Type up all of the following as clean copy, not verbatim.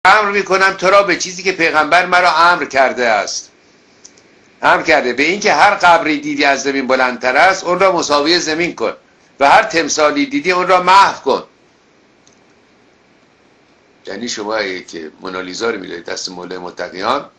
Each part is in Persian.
امر میکنم تو را به چیزی که پیغمبر مرا امر کرده است. امر کرده به این که هر قبری دیدی از زمین بلندتر است اون را مساوی زمین کن و هر تمثالی دیدی اون را محو کن. یعنی شما که مونالیزا رو می‌دید دست مولای متقیان،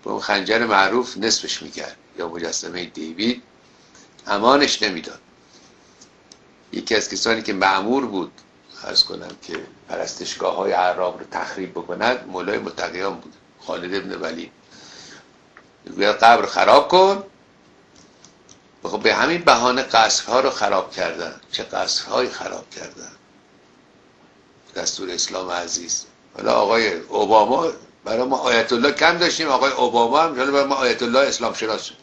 با اون خنجر معروف نصفش میکرد، یا مجسمه دیوید امانش نمیداد. یکی از کسانی که مأمور بود عرض کنم که پرستشگاه‌های اعراب رو تخریب بکند مولای متقیان بود، خالد ابن ولید. میگوید قبر خراب کن. خب به همین بهانه قصرها رو خراب کردن. چه قصرهایی خراب کردن دستور اسلام عزیز. حالا آقای اوباما برای ما آیت الله کم داشتیم، آقای اوباما هم برای ما آیت الله اسلام شناس شد.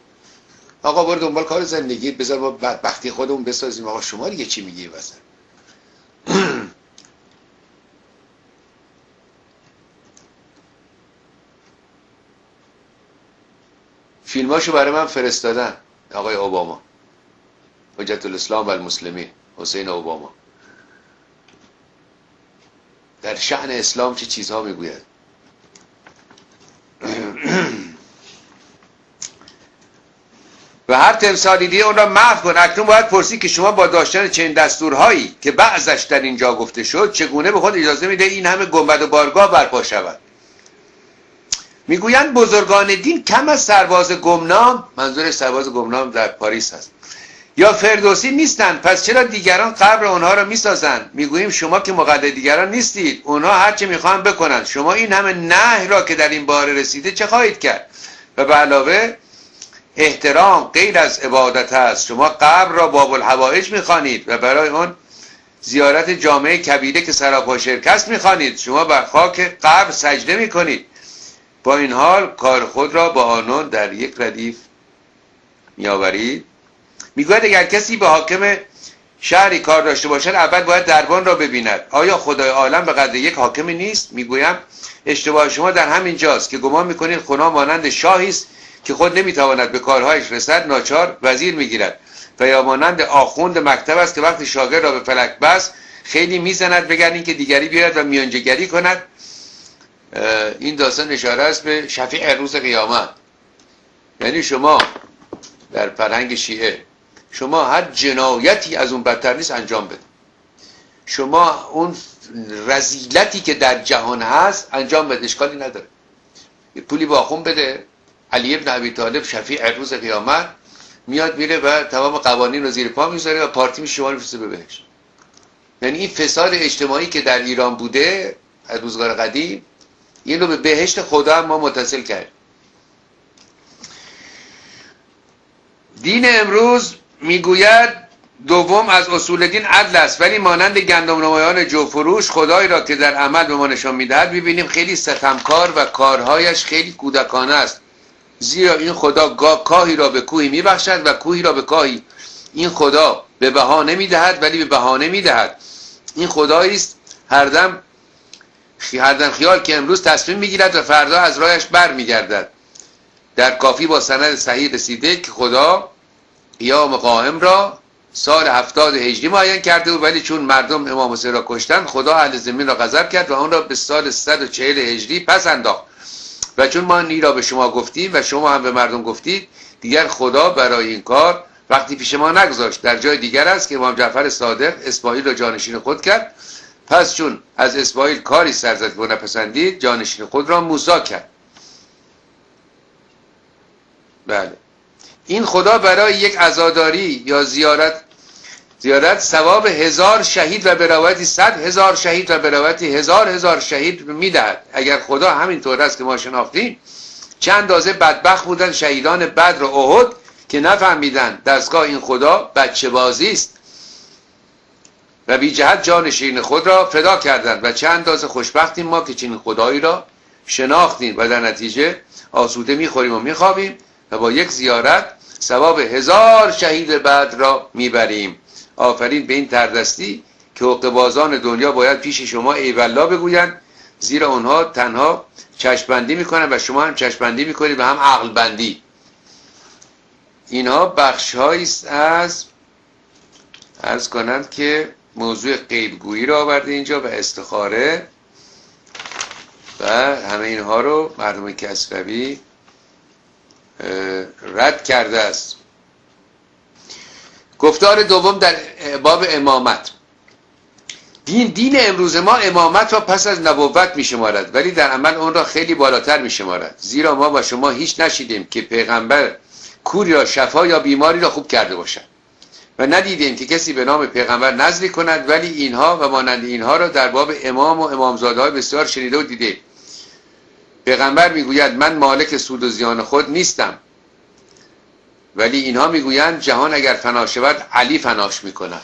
آقا برو دنبال کار زندگی، بذار ما بدبختی خودمون بسازیم. آقا شما دیگه چی میگی واسه فیلماشو برای من فرستادن آقای اوباما، حجت الاسلام و المسلمین، حسین اوباما، در شأن اسلام چه چیزها میگوید. و هر تمثالی دیگه اون را محو کن. اکنون باید پرسید که شما با داشتن چنین دستورهایی که بعضش در اینجا گفته شد چگونه به خود اجازه میده این همه گنبد و بارگاه برپا شود؟ میگویند بزرگان دین کم از سرباز گمنام، منظور سرباز گمنام در پاریس هست، یا فردوسی نیستند، پس چرا دیگران قبر اونها را میسازند؟ میگوییم شما که مقلد دیگران نیستید، اونها هر چه میخوان بکنند، شما این همه نهی را که در این باره رسیده چه خواهید کرد؟ و به علاوه احترام غیر از عبادت است. شما قبر را باب الحوائج میخوانید و برای اون زیارت جامعه کبیره که سراپا شرک است میخوانید. شما بر خاک قبر سجده میکنید. با این حال کار خود را با آنان در یک ردیف میآورید. میگوید اگر کسی به حاکم شهری کار داشته باشد اول باید دربان را ببیند. آیا خدای عالم به قدر یک حاکمی نیست؟ میگویم اشتباه شما در همین جاست که گمان میکنید خدا مانند شاهی است که خود نمیتواند به کارهایش رسد، ناچار وزیر میگیرد، و یا مانند آخوند مکتب است که وقتی شاگرد را به فلک بست خیلی میزند بگردین که دیگری بیارد و میانجیگری کند. این داستان اشاره است به شفیع روز قیامت. یعنی شما در فرهنگ شیعه شما هر جنایتی از اون بدتر نیست انجام بده، شما اون رذیلتی که در جهان هست انجام بده، اشکالی نداره. یه پولی با آخوند بده، علی ابن ابی طالب شفیع روز قیامت میاد میره و تمام قوانین رو زیر پا میذاره و پارتی میشه شما میفرسته به بهشت. یعنی این فساد اجتماعی که در ایران بوده از روزگار قدیم این رو به بهشت خدا هم ما متصل کرد. دین امروز میگوید دوم از اصول دین عدل است، ولی مانند گندم نمایان جوفروش خدایی را که در عمل به ما نشان میدهد میبینیم خیلی ستمکار و کارهایش خیلی کودکانه است. زیرا این خدا کاهی را به کوهی میبخشد و کوهی را به کاهی. این خدا به بها نمیدهد ولی به بهانه میدهد. این خدایی است هر دم خیال که امروز تصمیم میگیرد و فردا از راهش بر میگردد. در کافی با سند صحیح رسیده که خدا قیام قائم را سال 70 هجری معین کرده بود، ولی چون مردم امام حسین را کشتن خدا اهل زمین را غضب کرد و آن را به سال 140 هجری پس انداخت. و چون ما این را به شما گفتیم و شما هم به مردم گفتید، دیگر خدا برای این کار وقتی پیش ما نگذاشت. در جای دیگر است که امام جعفر صادق اسماعیل را جانشین خود کرد. پس چون از اسماعیل کاری سر زد که نپسندید، جانشین خود را موسی کرد. بله، این خدا برای یک عزاداری یا زیارت ثواب 1000 شهید و به روایتی 100,000 شهید و به روایتی 1000 شهید میدهد. اگر خدا همین طور است که ما شناختیم، چه اندازه بدبخت بودن شهیدان بدر و احد که نفهمیدن دستگاه این خدا بچه بازی است و بی جهت جان شیرین خود را فدا کردند. و چه اندازه خوشبختیم ما که چنین خدایی را شناختیم و در نتیجه آسوده میخوریم و میخوابیم و با یک زیارت ثواب 1000 شهید بدر را میبریم. آفرین به این تردستی که حقه‌بازان دنیا باید پیش شما ایوالله بگویند، زیرا اونها تنها چشم‌بندی میکنن و شما هم چشم‌بندی میکنید و هم عقل بندی. اینها بخش‌هایی است از عرض کنند که موضوع غیبگویی را آورده اینجا و استخاره. و همه اینها رو مردم کسروی رد کرده است. گفتار دوم در باب امامت. دین امروز ما امامت را پس از نبوت می شمارد، ولی در عمل اون را خیلی بالاتر می شمارد. زیرا ما و شما هیچ نشیدیم که پیغمبر کوری را شفا یا بیماری را خوب کرده باشد و ندیدیم که کسی به نام پیغمبر نذری کند، ولی اینها و مانند اینها را در باب امام و امامزاده های بسیار شنیده و دیده. پیغمبر میگوید من مالک سود و زیان خود نیستم، ولی اینها میگویند جهان اگر فنا شود علی فناش میکند.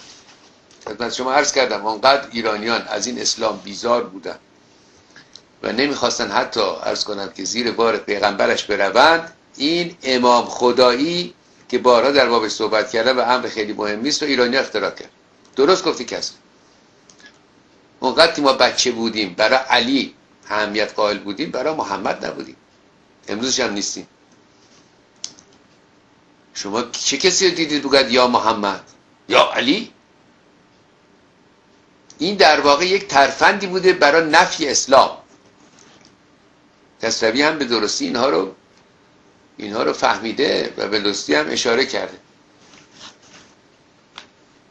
خدمت شما عرض کردم آنقدر ایرانیان از این اسلام بیزار بودن و نمیخواستن حتی عرض کنم که زیر بار پیغمبرش بروند. این امام خدایی که بارها در بابش صحبت کرده و امر خیلی مهمی است و ایرانی اختراع کرد. درست گفتی کسی. اونقدر که ما بچه بودیم برای علی اهمیت قائل بودیم، برای محمد نبودیم. امروزش هم نیستیم. شما چه کسی رو دیدید بگید یا محمد یا علی؟ این در واقع یک ترفندی بوده برای نفی اسلام. کسروی هم به درستی اینها رو فهمیده و به درستی هم اشاره کرده.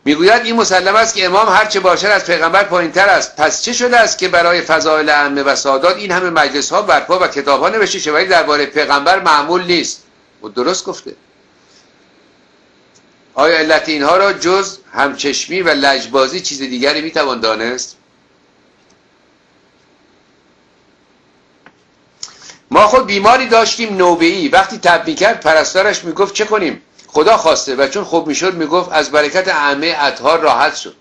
میگوید این مسلم است که امام هرچه باشد از پیغمبر پایین‌تر است. پس چه شده است که برای فضائل ائمه و سادات این همه مجلس ها برپا و کتاب ها نوشته شده ولی درباره پیغمبر معمول نیست؟ و درست گفته. آیا علت اینها را جز همچشمی و لجبازی چیز دیگری میتوان دانست؟ ما خود بیماری داشتیم نوبه‌ای، وقتی تب میکرد پرستارش میگفت چه کنیم؟ خدا خواسته. و چون خوب میشد میگفت از برکت ائمه اطهار راحت شد.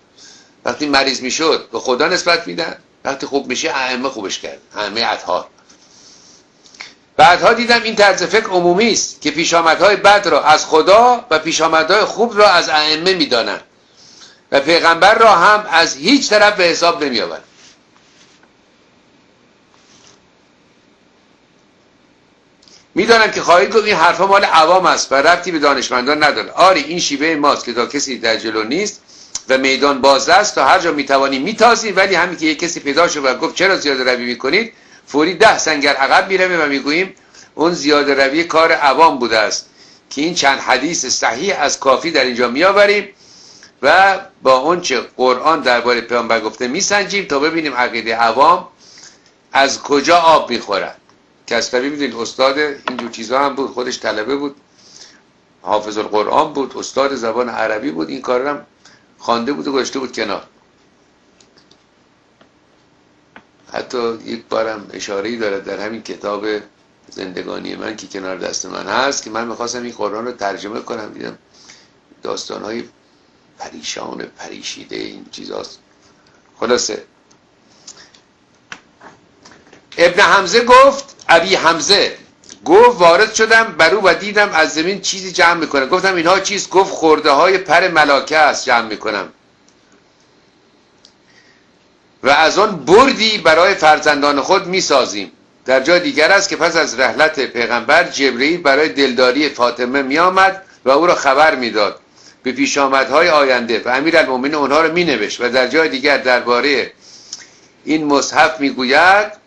وقتی مریض میشد به خدا نسبت میدن، وقتی خوب میشه ائمه خوبش کرد، ائمه اطهار. بعدها دیدم این طرز فکر عمومی است که پیشامدهای بد را از خدا و پیشامدهای خوب را از ائمه میدانند و پیغمبر را هم از هیچ طرف به حساب نمیآورند. میدانم که خواهید گفت این حرفا مال عوام است و ربطی به دانشمندان نداره. آری این شیوه ماست که تا کسی در جلو نیست و میدان باز است تا هر جا میتوانیم میتازیم، ولی همین که یک کسی پیدا شد و گفت چرا زیاده روی میکنید، فوری 10 سنگر عقب میرویم و میگوییم اون زیاده روی کار عوام بوده است که این چند حدیث صحیح از کافی در اینجا میآوریم و با اون چه قرآن درباره پیامبر گفته میسنجیم تا ببینیم عقیده عوام از کجا آب میخورد. کسروی میدونید استاد اینجور چیزها هم بود، خودش طلبه بود، حافظ القرآن بود، استاد زبان عربی بود، این کار هم خوانده بود و گذاشته بود کنار. حتی یک بارم اشاره‌ای داره در همین کتاب زندگانی من که کنار دست من هست که من میخواستم این قرآن رو ترجمه کنم، دیدم داستانهای پریشان پریشیده این چیزاست. خلاصه ابن حمزه گفت، ابی حمزه گفت وارد شدم برو و دیدم از زمین چیزی جمع میکنه. گفتم اینها چیست؟ گفت خرده های پر ملائکه است جمع میکنم و از آن بردی برای فرزندان خود میسازیم. در جای دیگر است که پس از رحلت پیغمبر جبرئیل برای دلداری فاطمه میآمد و او را خبر میداد به پیشامدهای آینده و امیرالمومنین اونها را مینوشت. و در جای دیگر درباره این مصحف میگوید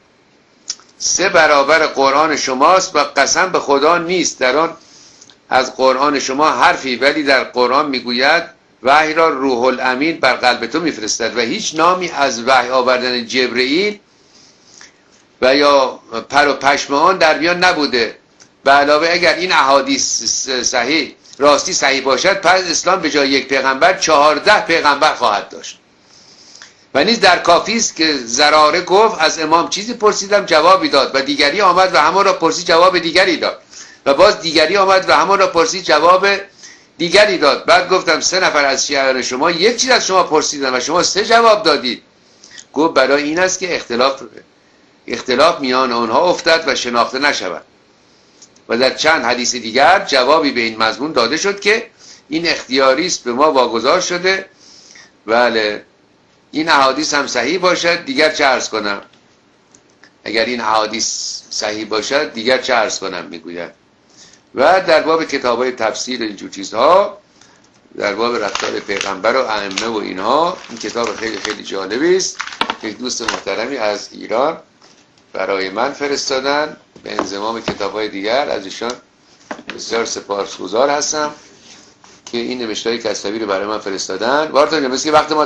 3 برابر قرآن شماست و قسم به خدا نیست در آن از قرآن شما حرفی، ولی در قرآن میگوید وحی را روح الامین بر قلب تو میفرستد و هیچ نامی از وحی آوردن جبرئیل و یا پر و پشم آن در میان نبوده. به علاوه اگر این احادیث صحیح راستی صحیح باشد، پس اسلام به جای یک پیغمبر 14 پیغمبر خواهد داشت. و نیز در کافی است که زراره گفت از امام چیزی پرسیدم جوابی داد و دیگری آمد و همان را پرسید جواب دیگری داد و باز دیگری آمد و همان را پرسید جواب دیگری داد. بعد گفتم 3 نفر از شیعیان شما یک چیز از شما پرسیدن و شما 3 جواب دادید. گفت برای این است که اختلاف میان آنها افتد و شناخته نشود. و در چند حدیث دیگر جوابی به این مضمون داده شد که این اختیاری است به ما واگذار شده. بله این احادیث هم صحیح باشد دیگر چه عرض کنم؟ اگر این احادیث صحیح باشد دیگر چه عرض کنم میگوید. و در باب کتاب‌های تفسیر اینجور چیزها، در باب رفتار پیغمبر و ائمه و اینها، این کتاب خیلی خیلی جالبی است. یک دوست محترمی از ایران برای من فرستادن به انضمام کتاب‌های دیگر. از ایشان بسیار سپاسگزار هستم که این نوشته‌های کسروی رو برای من فرستادن. وارتان جان، مثل وقت ما